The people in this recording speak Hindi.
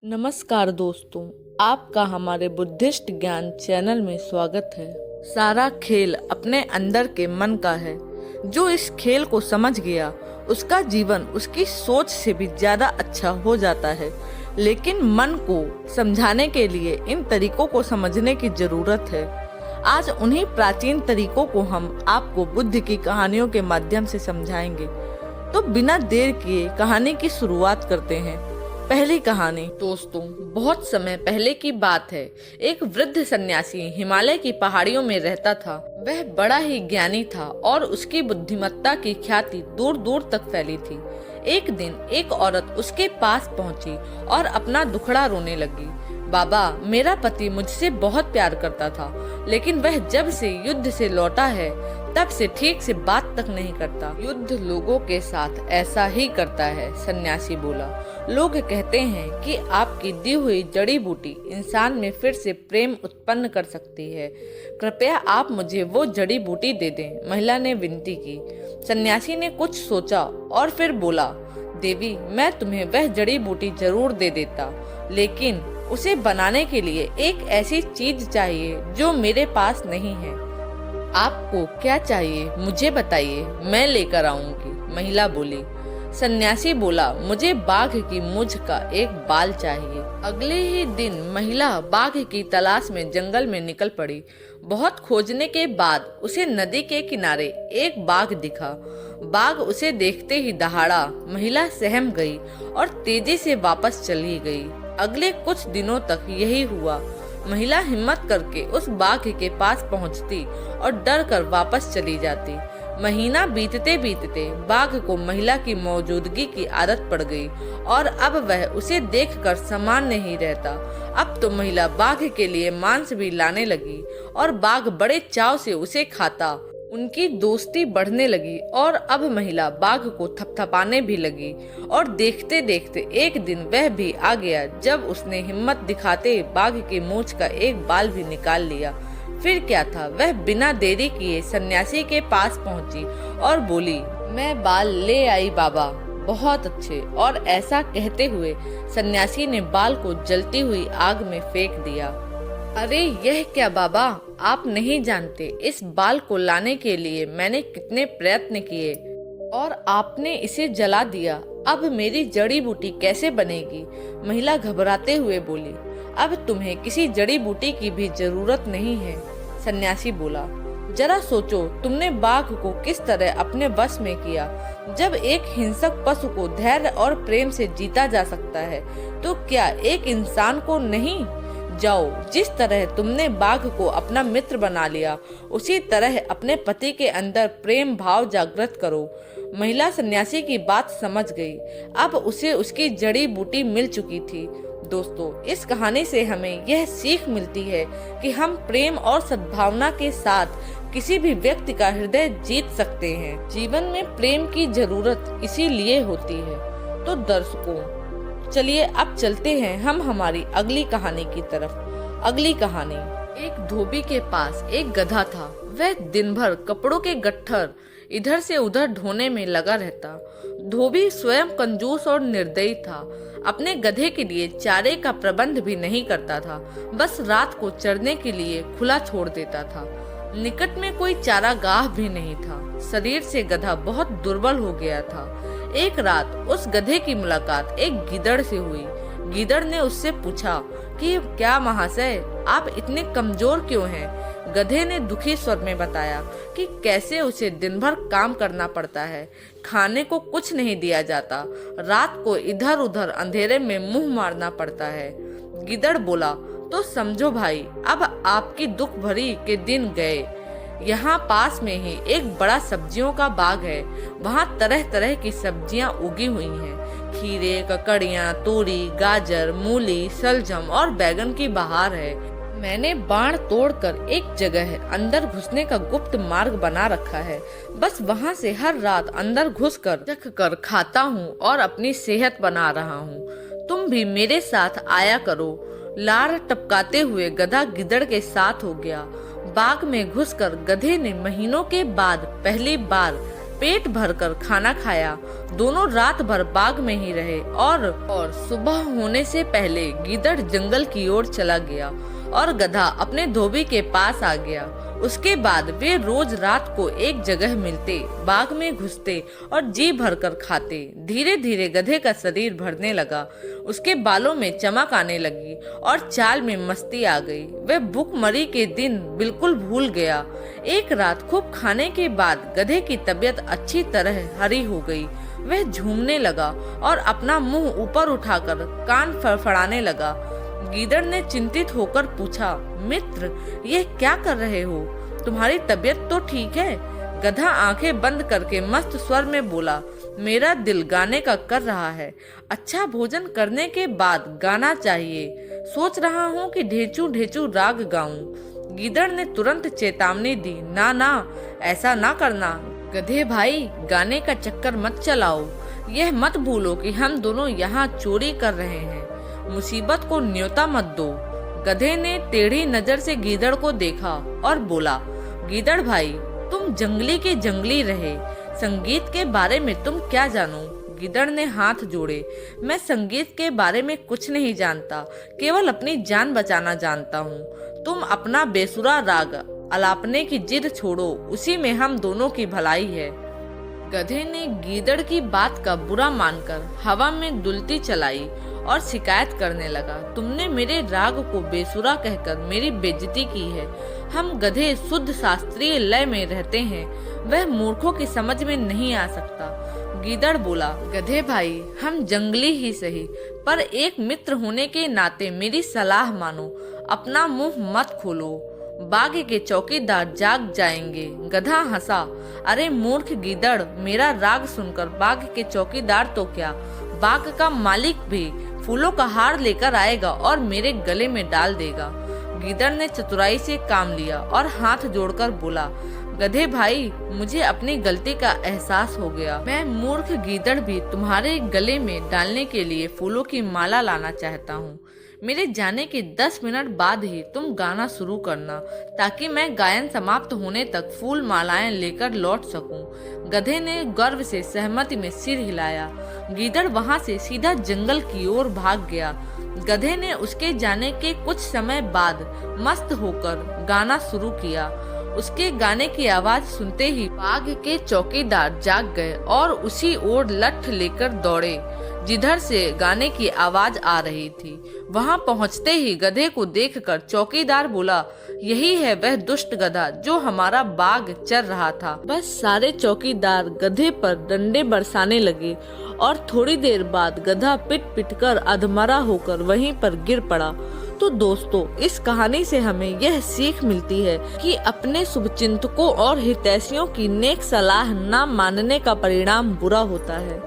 नमस्कार दोस्तों, आपका हमारे बुद्धिस्ट ज्ञान चैनल में स्वागत है। सारा खेल अपने अंदर के मन का है। जो इस खेल को समझ गया उसका जीवन उसकी सोच से भी ज्यादा अच्छा हो जाता है। लेकिन मन को समझाने के लिए इन तरीकों को समझने की जरूरत है। आज उन्हीं प्राचीन तरीकों को हम आपको बुद्ध की कहानियों के माध्यम से समझाएंगे। तो बिना देर किए कहानी की शुरुआत करते हैं। पहली कहानी। दोस्तों, बहुत समय पहले की बात है। एक वृद्ध सन्यासी हिमालय की पहाड़ियों में रहता था। वह बड़ा ही ज्ञानी था और उसकी बुद्धिमत्ता की ख्याति दूर दूर तक फैली थी। एक दिन एक औरत उसके पास पहुंची और अपना दुखड़ा रोने लगी। बाबा, मेरा पति मुझसे बहुत प्यार करता था, लेकिन वह जब से युद्ध से लौटा है तब से ठीक से बात तक नहीं करता। युद्ध लोगों के साथ ऐसा ही करता है, सन्यासी बोला। लोग कहते हैं कि आपकी दी हुई जड़ी बूटी इंसान में फिर से प्रेम उत्पन्न कर सकती है। कृपया आप मुझे वो जड़ी बूटी दे दें, महिला ने विनती की। सन्यासी ने कुछ सोचा और फिर बोला, देवी, मैं तुम्हें वह जड़ी बूटी जरूर दे देता, लेकिन उसे बनाने के लिए एक ऐसी चीज चाहिए जो मेरे पास नहीं है। आपको क्या चाहिए मुझे बताइए, मैं लेकर आऊंगी, महिला बोली। सन्यासी बोला, मुझे बाघ की मूंछ का एक बाल चाहिए। अगले ही दिन महिला बाघ की तलाश में जंगल में निकल पड़ी। बहुत खोजने के बाद उसे नदी के किनारे एक बाघ दिखा। बाघ उसे देखते ही दहाड़ा। महिला सहम गई और तेजी से वापस चली गई। अगले कुछ दिनों तक यही हुआ। महिला हिम्मत करके उस बाघ के पास पहुंचती और डर कर वापस चली जाती। महीना बीतते बीतते बाघ को महिला की मौजूदगी की आदत पड़ गई और अब वह उसे देखकर समान नहीं रहता। अब तो महिला बाघ के लिए मांस भी लाने लगी और बाघ बड़े चाव से उसे खाता। उनकी दोस्ती बढ़ने लगी और अब महिला बाघ को थपथपाने भी लगी। और देखते देखते एक दिन वह भी आ गया जब उसने हिम्मत दिखाते बाघ की मूंछ का एक बाल भी निकाल लिया। फिर क्या था, वह बिना देरी किए सन्यासी के पास पहुंची और बोली, मैं बाल ले आई बाबा, बहुत अच्छे। और ऐसा कहते हुए सन्यासी ने बाल को जलती हुई आग में फेंक दिया। अरे यह क्या बाबा, आप नहीं जानते इस बाल को लाने के लिए मैंने कितने प्रयत्न किए और आपने इसे जला दिया। अब मेरी जड़ी बूटी कैसे बनेगी? महिला घबराते हुए बोली, अब तुम्हें किसी जड़ी बूटी की भी जरूरत नहीं है, सन्यासी बोला। जरा सोचो, तुमने बाघ को किस तरह अपने वश में किया। जब एक हिंसक पशु को धैर्य और प्रेम से जीता जा सकता है, तो क्या एक इंसान को नहीं? जाओ, जिस तरह तुमने बाघ को अपना मित्र बना लिया, उसी तरह अपने पति के अंदर प्रेम भाव जागृत करो। महिला सन्यासी की बात समझ गई। अब उसे उसकी जड़ी बूटी मिल चुकी थी। दोस्तों, इस कहानी से हमें यह सीख मिलती है कि हम प्रेम और सद्भावना के साथ किसी भी व्यक्ति का हृदय जीत सकते हैं। जीवन में प्रेम की जरूरत इसीलिए होती है। तो दर्शकों, चलिए अब चलते हैं हम हमारी अगली कहानी की तरफ। अगली कहानी। एक धोबी के पास एक गधा था। वह दिन भर कपड़ों के गट्ठर इधर से उधर ढोने में लगा रहता। धोबी स्वयं कंजूस और निर्दयी था। अपने गधे के लिए चारे का प्रबंध भी नहीं करता था, बस रात को चरने के लिए खुला छोड़ देता था। निकट में कोई चारागाह भी नहीं था। शरीर से गधा बहुत दुर्बल हो गया था। एक रात उस गधे की मुलाकात एक गीदड़ से हुई। गीदड़ ने उससे पूछा कि क्या महाशय, आप इतने कमजोर क्यों हैं? गधे ने दुखी स्वर में बताया कि कैसे उसे दिन भर काम करना पड़ता है, खाने को कुछ नहीं दिया जाता, रात को इधर उधर अंधेरे में मुंह मारना पड़ता है। गीदड़ बोला, तो समझो भाई, अब आपकी दुख भरी के दिन गए। यहाँ पास में ही एक बड़ा सब्जियों का बाग है। वहाँ तरह तरह की सब्जियाँ उगी हुई हैं। खीरे, ककड़ियाँ, तोरी, गाजर, मूली, शलजम और बैगन की बहार है। मैंने बाण तोड़कर एक जगह अंदर घुसने का गुप्त मार्ग बना रखा है। बस वहाँ से हर रात अंदर घुसकर चख कर खाता हूँ और अपनी सेहत बना रहा हूँ। तुम भी मेरे साथ आया करो। लार टपकाते हुए गधा गिदड़ के साथ हो गया। बाग में घुसकर गधे ने महीनों के बाद पहली बार पेट भरकर खाना खाया। दोनों रात भर बाग में ही रहे और सुबह होने से पहले गीदड़ जंगल की ओर चला गया और गधा अपने धोबी के पास आ गया। उसके बाद वे रोज रात को एक जगह मिलते, बाग में घुसते और जी भरकर खाते। धीरे धीरे गधे का शरीर भरने लगा, उसके बालों में चमक आने लगी और चाल में मस्ती आ गई। वह भूखमरी के दिन बिल्कुल भूल गया। एक रात खूब खाने के बाद गधे की तबीयत अच्छी तरह हरी हो गई। वह झूमने लगा और अपना मुंह ऊपर उठाकर कान फड़फड़ाने लगा। गीदड़ ने चिंतित होकर पूछा, मित्र, यह क्या कर रहे हो? तुम्हारी तबीयत तो ठीक है? गधा आंखें बंद करके मस्त स्वर में बोला, मेरा दिल गाने का कर रहा है। अच्छा भोजन करने के बाद गाना चाहिए। सोच रहा हूँ कि ढेंचू ढेंचू राग गाऊं। गीदड़ ने तुरंत चेतावनी दी, ना ना, ऐसा ना करना। गधे भाई, गाने का चक्कर मत चलाओ। यह मत भूलो कि हम दोनों यहाँ चोरी कर रहे हैं। मुसीबत को न्योता मत दो। गधे ने टेढ़ी नजर से गीदड़ को देखा और बोला, गीदड़ भाई, तुम जंगली के जंगली रहे, संगीत के बारे में तुम क्या जानो? गीदड़ ने हाथ जोड़े, मैं संगीत के बारे में कुछ नहीं जानता, केवल अपनी जान बचाना जानता हूँ। तुम अपना बेसुरा राग अलापने की जिद छोड़ो, उसी में हम दोनों की भलाई है। गधे ने गीदड़ की बात का बुरा मानकर हवा में दुलती चलाई और शिकायत करने लगा, तुमने मेरे राग को बेसुरा कहकर मेरी बेइज्जती की है। हम गधे शुद्ध शास्त्रीय लय में रहते हैं, वह मूर्खों की समझ में नहीं आ सकता। गीदड़ बोला, गधे भाई, हम जंगली ही सही, पर एक मित्र होने के नाते मेरी सलाह मानो, अपना मुंह मत खोलो, बाग के चौकीदार जाग जाएंगे। गधा हंसा, अरे मूर्ख गीदड़, मेरा राग सुनकर बाग के चौकीदार तो क्या, बाग का मालिक भी फूलों का हार लेकर आएगा और मेरे गले में डाल देगा। गीदड़ ने चतुराई से काम लिया और हाथ जोड़कर बोला, गधे भाई, मुझे अपनी गलती का एहसास हो गया। मैं मूर्ख गीदड़ भी तुम्हारे गले में डालने के लिए फूलों की माला लाना चाहता हूँ। मेरे जाने के 10 मिनट बाद ही तुम गाना शुरू करना, ताकि मैं गायन समाप्त होने तक फूल मालाएं लेकर लौट सकूं। गधे ने गर्व से सहमति में सिर हिलाया। गीदड़ वहां से सीधा जंगल की ओर भाग गया। गधे ने उसके जाने के कुछ समय बाद मस्त होकर गाना शुरू किया। उसके गाने की आवाज सुनते ही बाग के चौकीदार जाग गए और उसी ओर लठ लेकर दौड़े जिधर से गाने की आवाज आ रही थी। वहां पहुंचते ही गधे को देखकर चौकीदार बोला, यही है वह दुष्ट गधा जो हमारा बाग चर रहा था। बस सारे चौकीदार गधे पर डंडे बरसाने लगे और थोड़ी देर बाद गधा पिट पिट कर अधमरा होकर वहीं पर गिर पड़ा। तो दोस्तों, इस कहानी से हमें यह सीख मिलती है कि अपने शुभचिंतकों और हितैषियों की नेक सलाह न मानने का परिणाम बुरा होता है।